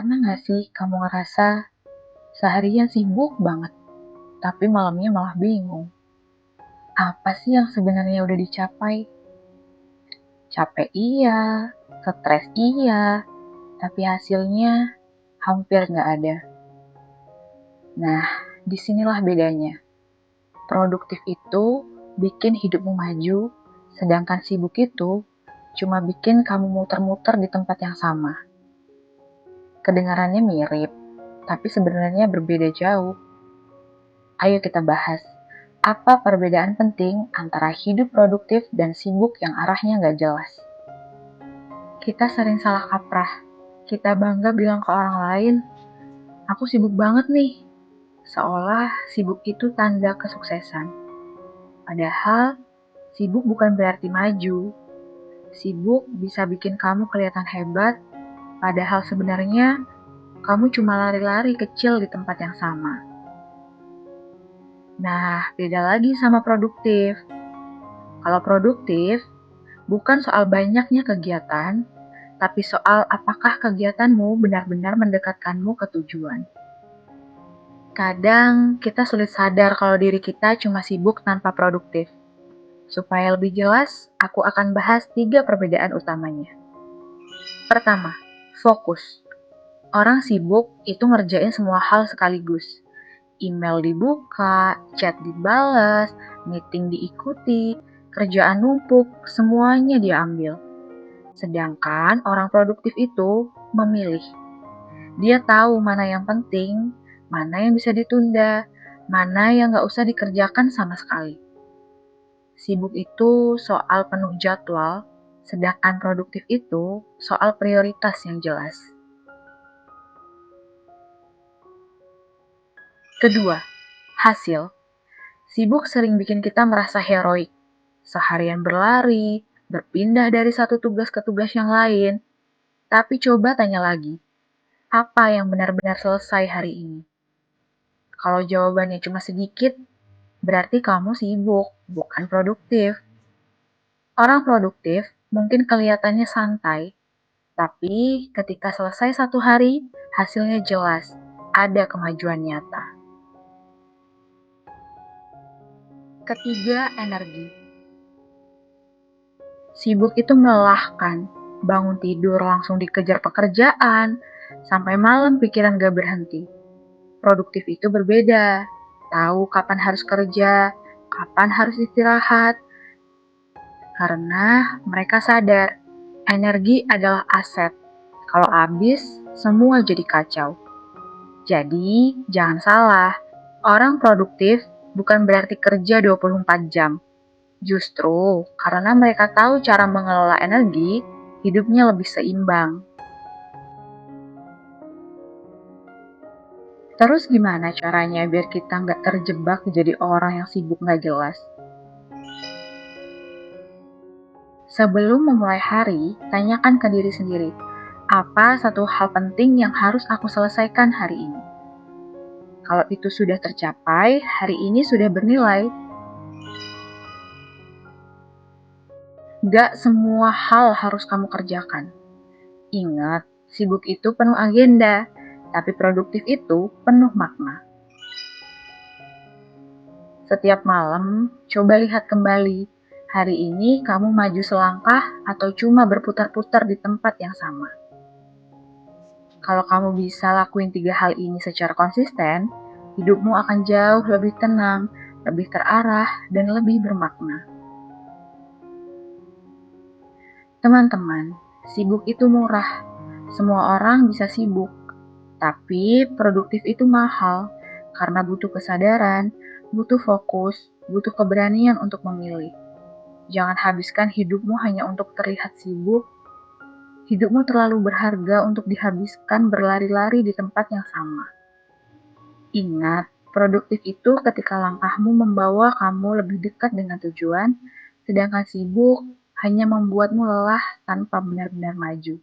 Pernah nggak sih kamu ngerasa seharian sibuk banget, tapi malamnya malah bingung? Apa sih yang sebenarnya udah dicapai? Capek iya, stres iya, tapi hasilnya hampir nggak ada. Nah, disinilah bedanya. Produktif itu bikin hidupmu maju, sedangkan sibuk itu cuma bikin kamu muter-muter di tempat yang sama. Kedengarannya mirip, tapi sebenarnya berbeda jauh. Ayo kita bahas, apa perbedaan penting antara hidup produktif dan sibuk yang arahnya nggak jelas. Kita sering salah kaprah. Kita bangga bilang ke orang lain, aku sibuk banget nih. Seolah sibuk itu tanda kesuksesan. Padahal, sibuk bukan berarti maju. Sibuk bisa bikin kamu kelihatan hebat, padahal sebenarnya kamu cuma lari-lari kecil di tempat yang sama. Nah, beda lagi sama produktif. Kalau produktif, bukan soal banyaknya kegiatan, tapi soal apakah kegiatanmu benar-benar mendekatkanmu ke tujuan. Kadang kita sulit sadar kalau diri kita cuma sibuk tanpa produktif. Supaya lebih jelas, aku akan bahas 3 perbedaan utamanya. Pertama, fokus. Orang sibuk itu ngerjain semua hal sekaligus. Email dibuka, chat dibales, meeting diikuti, kerjaan numpuk, semuanya diambil. Sedangkan orang produktif itu memilih. Dia tahu mana yang penting, mana yang bisa ditunda, mana yang nggak usah dikerjakan sama sekali. Sibuk itu soal penuh jadwal, sedangkan produktif itu soal prioritas yang jelas. Kedua, hasil. Sibuk sering bikin kita merasa heroik. Seharian berlari, berpindah dari satu tugas ke tugas yang lain. Tapi coba tanya lagi, apa yang benar-benar selesai hari ini? Kalau jawabannya cuma sedikit, berarti kamu sibuk, bukan produktif. Orang produktif mungkin kelihatannya santai, tapi ketika selesai satu hari, hasilnya jelas, ada kemajuan nyata. Ketiga, energi. Sibuk itu melelahkan, bangun tidur langsung dikejar pekerjaan, sampai malam pikiran gak berhenti. Produktif itu berbeda, tahu kapan harus kerja, kapan harus istirahat, karena mereka sadar energi adalah aset. Kalau habis, semua jadi kacau. Jadi, jangan salah, orang produktif bukan berarti kerja 24 jam. Justru karena mereka tahu cara mengelola energi, hidupnya lebih seimbang. Terus gimana caranya biar kita nggak terjebak jadi orang yang sibuk nggak jelas? Sebelum memulai hari, tanyakan ke diri sendiri, apa satu hal penting yang harus aku selesaikan hari ini? Kalau itu sudah tercapai, hari ini sudah bernilai. Gak semua hal harus kamu kerjakan. Ingat, sibuk itu penuh agenda, tapi produktif itu penuh makna. Setiap malam, coba lihat kembali. Hari ini kamu maju selangkah atau cuma berputar-putar di tempat yang sama. Kalau kamu bisa lakuin 3 hal ini secara konsisten, hidupmu akan jauh lebih tenang, lebih terarah, dan lebih bermakna. Teman-teman, sibuk itu murah. Semua orang bisa sibuk, tapi produktif itu mahal karena butuh kesadaran, butuh fokus, butuh keberanian untuk memilih. Jangan habiskan hidupmu hanya untuk terlihat sibuk. Hidupmu terlalu berharga untuk dihabiskan berlari-lari di tempat yang sama. Ingat, produktif itu ketika langkahmu membawa kamu lebih dekat dengan tujuan, sedangkan sibuk hanya membuatmu lelah tanpa benar-benar maju.